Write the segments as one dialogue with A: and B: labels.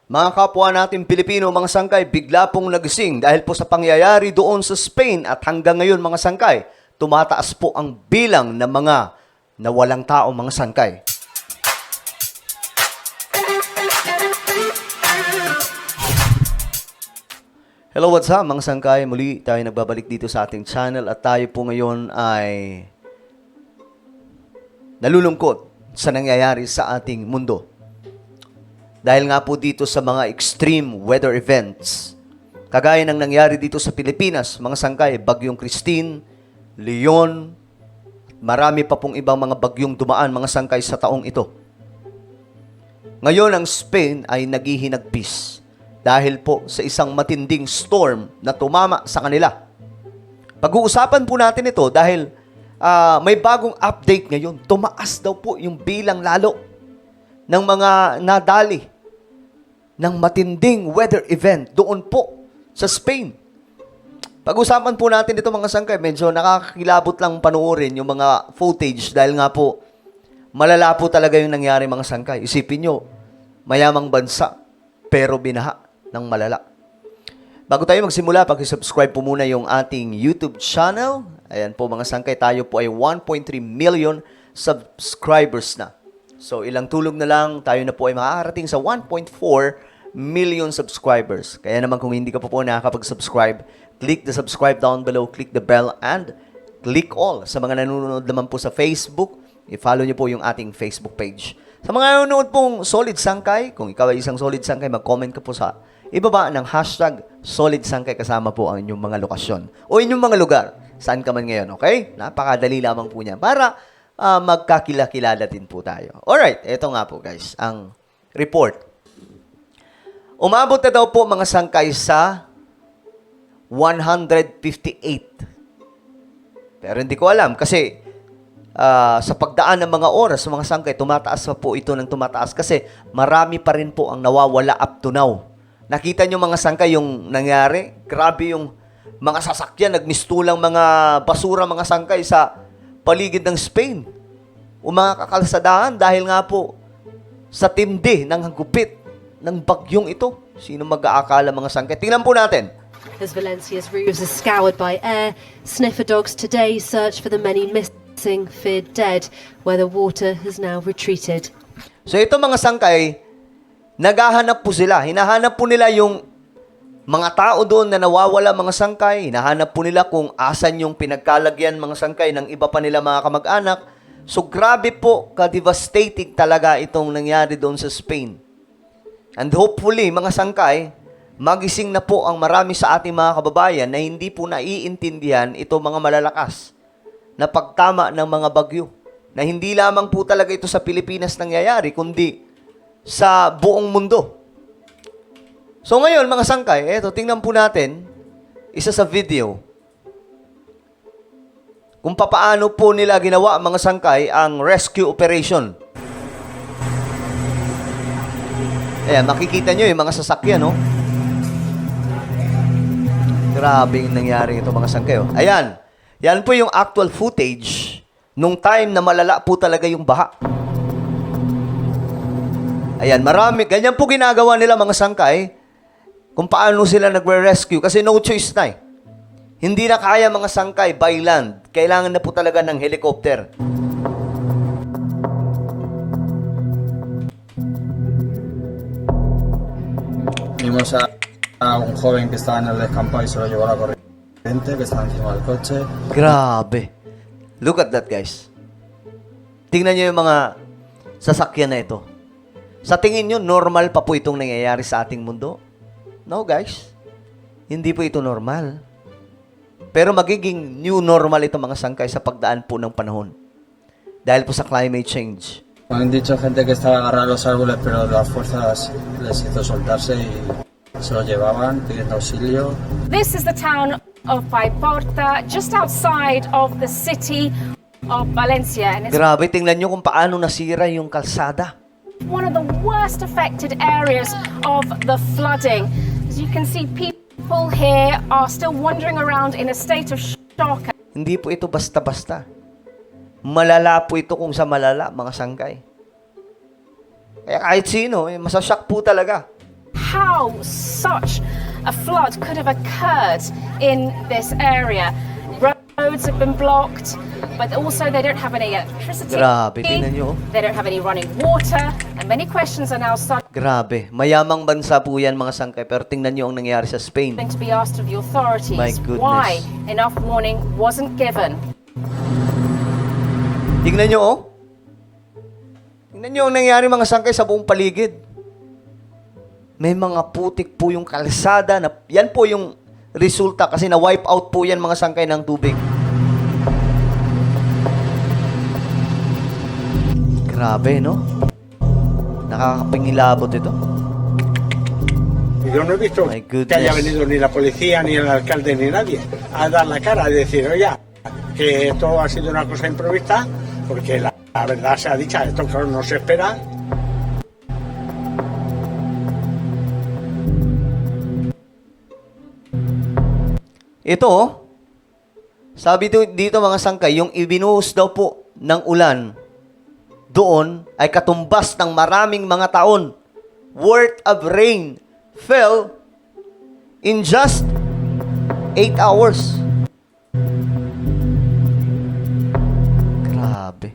A: Mga kapwa natin Pilipino, mga sangkay, bigla pong nagising dahil po sa pangyayari doon sa Spain at hanggang ngayon mga sangkay, tumataas po ang bilang ng mga nawalang tao mga sangkay. Hello, what's up mga sangkay? Muli tayo nagbabalik dito sa ating channel at tayo po ngayon ay nalulungkot sa nangyayari sa ating mundo. Dahil nga po dito sa mga extreme weather events, kagaya ng nangyari dito sa Pilipinas, mga sangkay, Bagyong Christine, Leon, marami pa pong ibang mga bagyong dumaan, mga sangkay, sa taong ito. Ngayon, ang Spain ay naghihinagpis dahil po sa isang matinding storm na tumama sa kanila. Pag-uusapan po natin ito dahil may bagong update ngayon. Tumaas daw po yung bilang lalo ng mga nadali ng matinding weather event doon po sa Spain. Pag-usapan po natin ito mga sangkay, medyo nakakakilabot lang panuorin yung mga footage dahil nga po malala po talaga yung nangyari mga sangkay. Isipin nyo, mayamang bansa pero binaha ng malala. Bago tayo magsimula, pag-subscribe po muna yung ating YouTube channel. Ayan po mga sangkay, tayo po ay 1.3 million subscribers na. So, ilang tulog na lang, tayo na po ay makakarating sa 1.4 million subscribers. Kaya naman kung hindi ka pa po nakakapag-subscribe, click the subscribe down below, click the bell, and click all. Sa mga nanonood naman po sa Facebook, i-follow niyo po yung ating Facebook page. Sa mga nanonood pong Solid Sangkay, kung ikaw ay isang Solid Sangkay, mag-comment ka po sa ibaba ng hashtag Solid Sangkay kasama po ang inyong mga lokasyon o inyong mga lugar. Saan ka man ngayon, okay? Napakadali lamang po niya para magkakilala din po tayo. Alright, eto nga po guys, ang report. Umabot na daw po mga sangkay sa 158. Pero hindi ko alam kasi sa pagdaan ng mga oras, mga sangkay, tumataas pa po ito ng tumataas kasi marami pa rin po ang nawawala up to now. Nakita nyo mga sangkay yung nangyari? Grabe yung mga sasakyan, nagmistulang mga basura mga sangkay sa paligid ng Spain o mga kakalsadaan dahil nga po sa tindi ng gupit ng bagyong ito. Sino mag-aakala mga sangkay? Tingnan po natin.
B: As Valencia's roofs are scoured by air, sniffer dogs today search for the many missing, feared dead, where the water has now retreated.
A: So ito mga sangkay, naghahanap po sila. Hinahanap po nila yung mga tao doon na nawawala mga sangkay. Hinahanap po nila kung asan yung pinagkalagyan mga sangkay ng iba pa nila mga kamag-anak. So grabe po, ka-devastating talaga itong nangyari doon sa Spain. And hopefully, mga sangkay, magising na po ang marami sa ating mga kababayan na hindi po naiintindihan ito mga malalakas na pagtama ng mga bagyo. Na hindi lamang po talaga ito sa Pilipinas nangyayari, kundi sa buong mundo. So ngayon, mga sangkay, eto, tingnan po natin, isa sa video, kung papaano po nila ginawa, mga sangkay, ang rescue operation. Ayan, makikita nyo yung mga sasakyan, no? Grabe yung nangyari ito, mga sangkay, oh. Ayan, yan po yung actual footage nung time na malala po talaga yung baha. Ayan, marami, ganyan po ginagawa nila, mga sangkay, kung paano sila nagre-rescue kasi no choice na eh. Hindi na kaya mga sangkay by land. Kailangan na po talaga ng helicopter.
C: Vimos a un joven que estaba en el descampado y se lo llevó la corriente, que estaba encima del coche.
A: Grabe. Look at that, guys. Tingnan nyo yung mga sasakyan na ito. Sa tingin nyo, normal pa po itong nangyayari sa ating mundo? No, guys. Hindi po ito normal. Pero magiging new normal ito mga sangkay sa pagdaan po ng panahon. Dahil po sa climate change.
C: Me han dicho gente que estaba agarrada a los árboles, pero las fuerzas les hizo soltarse y se lo llevaban pidiendo auxilio.
D: This is the town of Paiporta, just outside of the city of Valencia. And it's
A: Grabe, tingnan nyo kung paano nasira yung kalsada.
D: one of the worst affected areas of the flooding. As you can see, people here are still wandering around in a state of shock.
A: Hindi po ito basta-basta. Malala po ito kung sa malala, mga sangkay. Kaya kahit sino, masashock po talaga.
D: how such a flood could have occurred in this area. Roads have been blocked, but also they don't have any electricity.
A: Grabe, tingnan nyo.
D: They don't have any running water, and many questions are now starting
A: Grabe. Mayamang bansa po yan, mga sangkay. Pero tingnan nyo ang nangyari sa Spain.
D: to be asked of the authorities
A: My goodness.
D: why enough warning wasn't given.
A: Tingnan nyo, oh. Tingnan nyo ang nangyari, mga sangkay, sa buong paligid. May mga putik po yung kalsada. Yan po yung resulta kasi na-wipe out po yan, mga sangkay, ng tubig. Grabe, no? Nakakapangilabot ito.
E: Yo no he visto
A: My
E: que haya
A: goodness.
E: venido ni la policía, ni el alcalde, ni nadie a dar la cara, a decir, oye, que esto ha sido una cosa imprevista, porque la verdad sea dicha, esto claro no se espera.
A: Ito, oh. Sabi dito, mga sangkay, yung ibinuhos daw po ng ulan doon ay katumbas ng maraming mga taon worth of rain fell in just 8 hours. Grabe.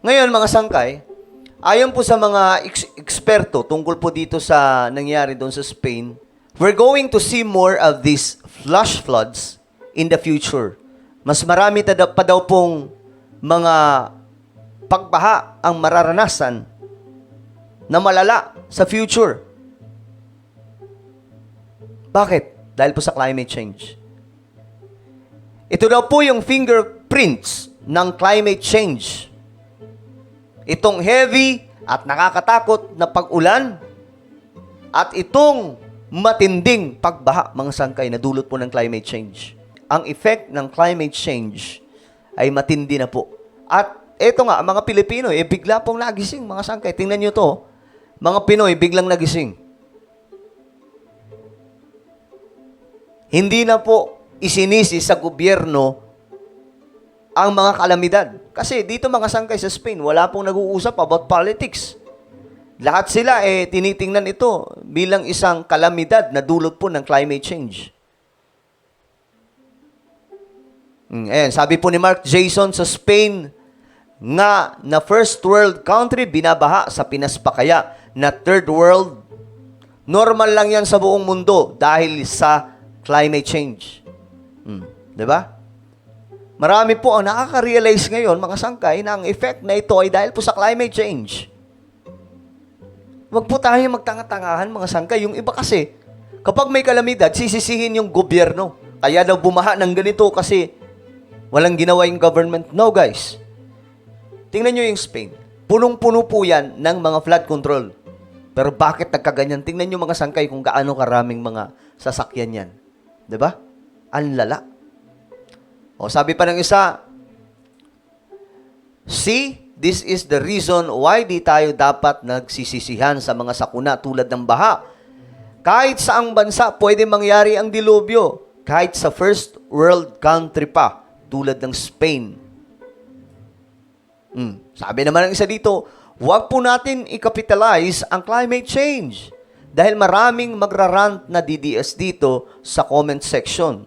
A: Ngayon, mga sangkay, ayon po sa mga eksperto tungkol po dito sa nangyari doon sa Spain, we're going to see more of these flash floods in the future. Mas marami pa daw pong mga pagbaha ang mararanasan na malala sa future. Bakit? Dahil po sa climate change. Ito daw po yung fingerprints ng climate change. Itong heavy at nakakatakot na pag-ulan at itong matinding pagbaha, mga sangkay, na dulot po ng climate change. Ang effect ng climate change ay matindi na po. At eto nga, mga Pilipino, bigla pong nagising, mga sangkay. Tingnan nyo to, mga Pinoy, biglang nagising. Hindi na po isinisi sa gobyerno ang mga kalamidad. Kasi dito, mga sangkay, sa Spain, wala pong nag-uusap about politics. Lahat sila tinitingnan ito bilang isang kalamidad na dulot po ng climate change. Ayan, sabi po ni Mark Jason, sa Spain nga na first world country, binabaha sa Pinas pa kaya na third world. Normal lang yan sa buong mundo dahil sa climate change. Diba? Marami po ang nakaka-realize ngayon, mga sangkay, na ang effect na ito ay dahil po sa climate change. Huwag po tayo magtanga-tangahan, mga sangkay. Yung iba kasi, kapag may kalamidad, sisisihin yung gobyerno. Kaya daw bumaha ng ganito kasi walang ginawa yung government. No, guys. Tingnan nyo yung Spain. Punong-puno po yan ng mga flood control. Pero bakit nagkaganyan? Tingnan nyo, mga sangkay, kung gaano karaming mga sasakyan yan. Diba? Ang lala. O, sabi pa ng isa, see, this is the reason why di tayo dapat nagsisisihan sa mga sakuna tulad ng baha. Kahit saang bansa, pwede mangyari ang dilubyo. Kahit sa first world country pa, tulad ng Spain. Sabi naman ng isa dito, huwag po natin i-capitalize ang climate change. Dahil maraming magrarant na DDS dito sa comment section.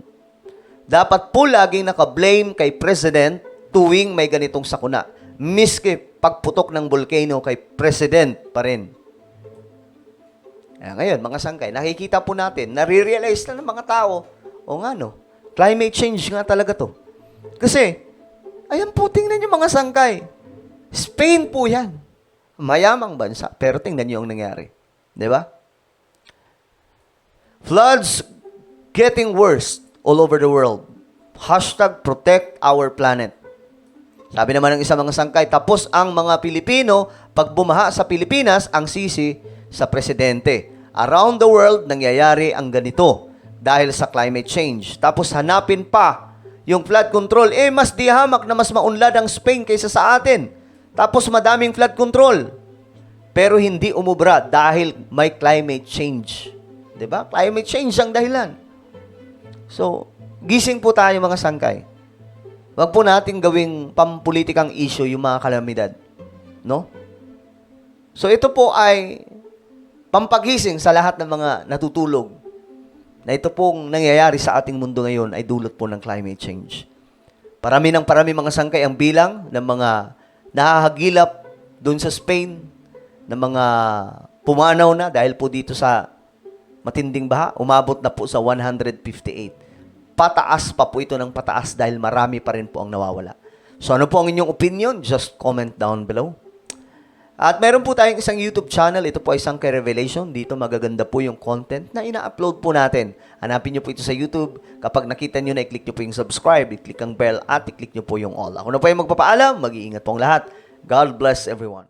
A: Dapat po laging naka-blame kay President tuwing may ganitong sakuna. Miski pagputok ng volcano kay President pa rin. Ngayon, mga sangkay, nakikita po natin, nare-realize na ng mga tao, o nga no, climate change nga talaga to. Kasi, ayan po, tingnan nyo mga sangkay. Spain po yan. Mayamang bansa, pero tingnan nyo ang nangyari. Diba? Floods getting worse all over the world. #protect our planet. Sabi naman ng isang mga sangkay, tapos ang mga Pilipino, pag bumaha sa Pilipinas, ang sisi sa presidente. Around the world, nangyayari ang ganito dahil sa climate change. Tapos hanapin pa yung flood control. Mas dihamak na mas maunlad ang Spain kaysa sa atin. Tapos madaming flood control. Pero hindi umubra dahil may climate change. Diba? Climate change ang dahilan. So, gising po tayo, mga sangkay. Wag po nating gawing pampulitikang issue yung mga kalamidad. No? So ito po ay pampagising sa lahat ng mga natutulog na ito pong nangyayari sa ating mundo ngayon ay dulot po ng climate change. Parami mga sangkay ang bilang ng mga nahahagilap doon sa Spain, ng mga pumanaw na dahil po dito sa matinding baha, umabot na po sa 158. Pataas pa po ito ng pataas dahil marami pa rin po ang nawawala. So ano po ang inyong opinion? Just comment down below. At meron po tayong isang YouTube channel. Ito po ay Sangkay Revelation. Dito magaganda po yung content na ina-upload po natin. Hanapin nyo po ito sa YouTube. Kapag nakita nyo na, i-click nyo po yung subscribe, i-click ang bell, at i-click nyo po yung all. Ako na po yung magpapaalam. Mag-iingat po ang lahat. God bless everyone.